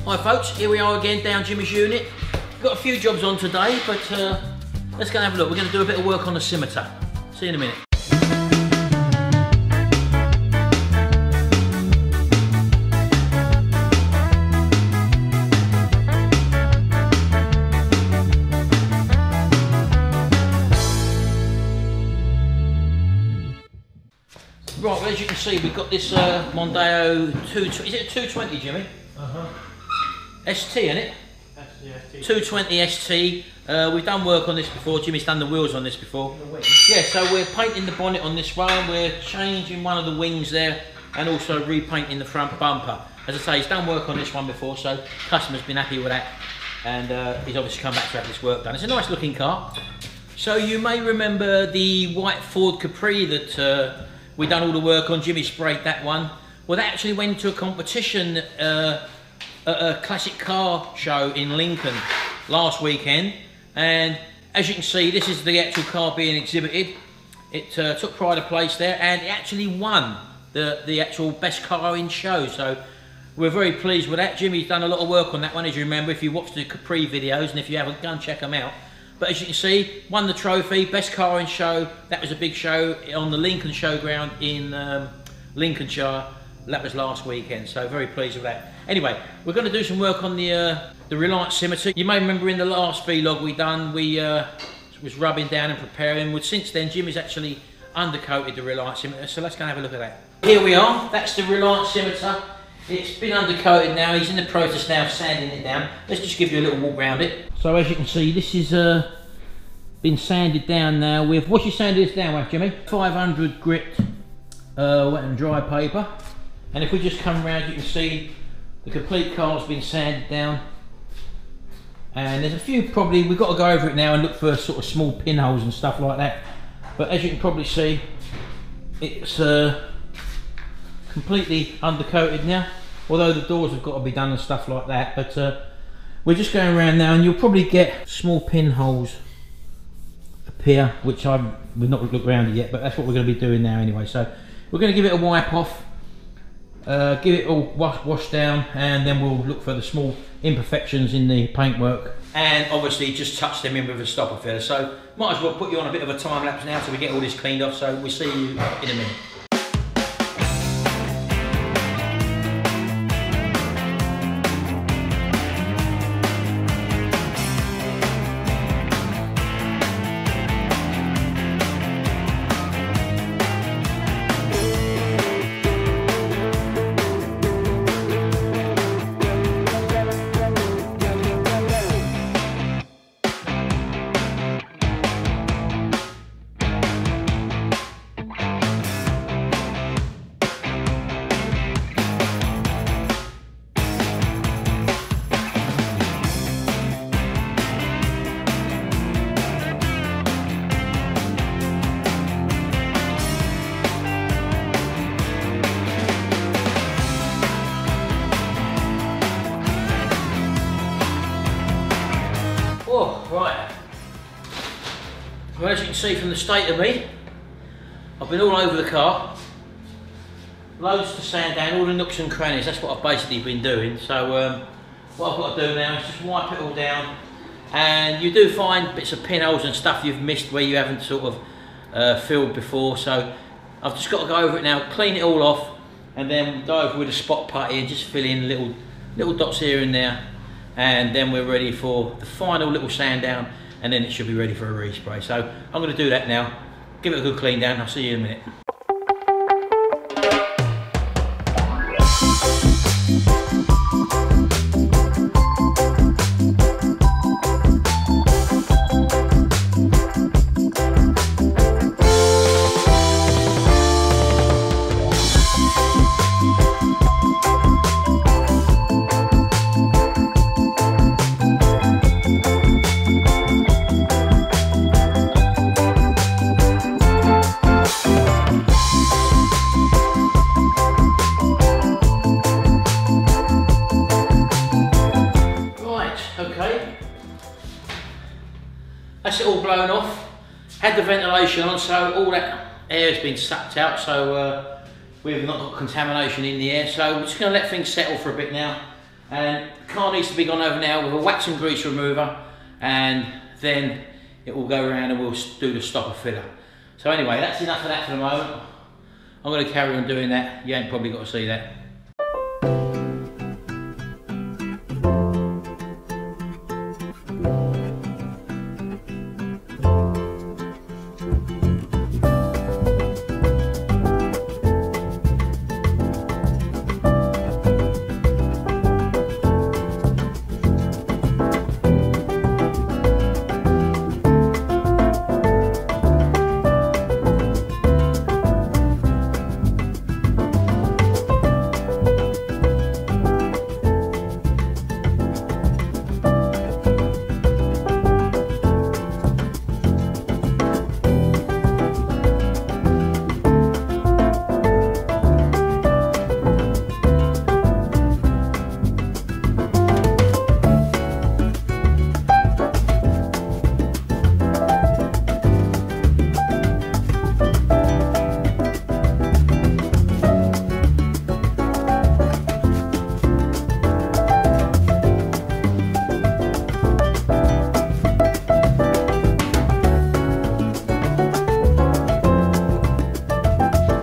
Hi folks, here we are again down Jimmy's unit. Got a few jobs on today, but let's go and have a look. We're going to do a bit of work on the scimitar. See you in a minute. Right, well, as you can see, we've got this Mondeo 220. Is it a 220, Jimmy? ST, isn't it? ST. 220 ST. We've done work on this before. Jimmy's done the wheels on this before. Yeah, so we're painting the bonnet on this one. We're changing one of the wings there and also repainting the front bumper. As I say, he's done work on this one before, so customer's been happy with that. And he's obviously come back to have this work done. It's a nice looking car. So you may remember the white Ford Capri that we done all the work on. Jimmy sprayed that one. Well, that actually went to a competition at a classic car show in Lincoln last weekend, and as you can see, this is the actual car being exhibited. It took pride of place there, and it actually won the actual best car in show, so we're very pleased with that. Jimmy's done a lot of work on that one, as you remember, if you watched the Capri videos, and if you haven't, go and check them out. But as you can see, won the trophy, best car in show. That was a big show on the Lincoln Showground in Lincolnshire. That was last weekend, so very pleased with that. Anyway, we're going to do some work on the Reliant Scimitar. You may remember in the last vlog we done, we was rubbing down and preparing. Well, since then, Jimmy's actually undercoated the Reliant Scimitar, so let's go and have a look at that. Here we are, that's the Reliant Scimitar. It's been undercoated now, he's in the process now of sanding it down. Let's just give you a little walk around it. So as you can see, this is been sanded down now with, what's you sanded this down with, Jimmy? 500 grit wet and dry paper. And if we just come around, you can see the complete car's been sanded down. And there's a few probably, we've got to go over it now and look for sort of small pinholes and stuff like that. But as you can probably see, it's completely undercoated now, although the doors have got to be done and stuff like that. But we're just going around now, and you'll probably get small pinholes appear, which we've not looked around it yet, but that's what we're going to be doing now anyway. So we're going to give it a wipe off, give it all washed down, and then we'll look for the small imperfections in the paintwork, and obviously just touch them in with a stopper filler. So might as well put you on a bit of a time lapse now till we get all this cleaned off, so we'll see you in a minute. Oh, right. Well, as you can see from the state of me, I've been all over the car. Loads to sand down, all the nooks and crannies, that's what I've basically been doing. So what I've got to do now is just wipe it all down. And you do find bits of pinholes and stuff you've missed where you haven't sort of filled before. So I've just got to go over it now, clean it all off, and then go over with a spot putty and just fill in little dots here and there. And then we're ready for the final little sand down, and then it should be ready for a respray. So I'm going to do that now, give it a good clean down. I'll see you in a minute. That's it all blown off. Had the ventilation on, so all that air has been sucked out, so we've not got contamination in the air. So we're just going to let things settle for a bit now, And the car needs to be gone over now with a wax and grease remover, and then it will go around and we'll do the stopper filler. So anyway, that's enough of that for the moment. I'm going to carry on doing that. You ain't probably got to see that.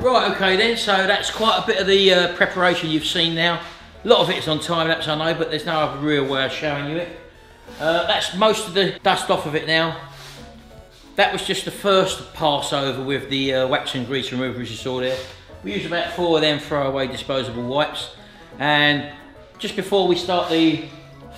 Right, okay then, so that's quite a bit of the preparation you've seen now. A lot of it's on time lapse, I know, but there's no other real way of showing you it. That's most of the dust off of it now. That was just the first pass over with the wax and grease remover, as you saw there. We use about 4 of them throwaway disposable wipes. And just before we start the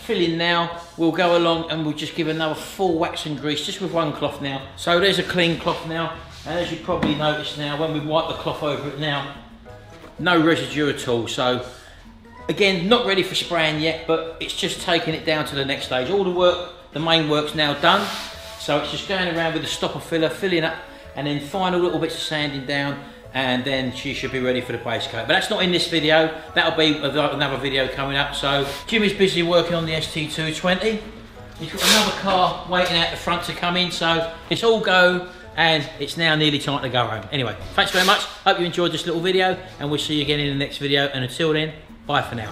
filling now, we'll go along and we'll just give another full wax and grease, just with one cloth now. So there's a clean cloth now. And as you probably noticed now, when we wipe the cloth over it now, no residue at all. So again, not ready for spraying yet, but it's just taking it down to the next stage. All the work, the main work's now done. So it's just going around with the stopper filler, filling up, and then final little bits of sanding down, and then she should be ready for the base coat. But that's not in this video. That'll be another video coming up. So Jimmy's busy working on the ST220. He's got another car waiting out the front to come in. So it's all go. And it's now nearly time to go home. Anyway, thanks very much. Hope you enjoyed this little video, and we'll see you again in the next video. And until then, bye for now.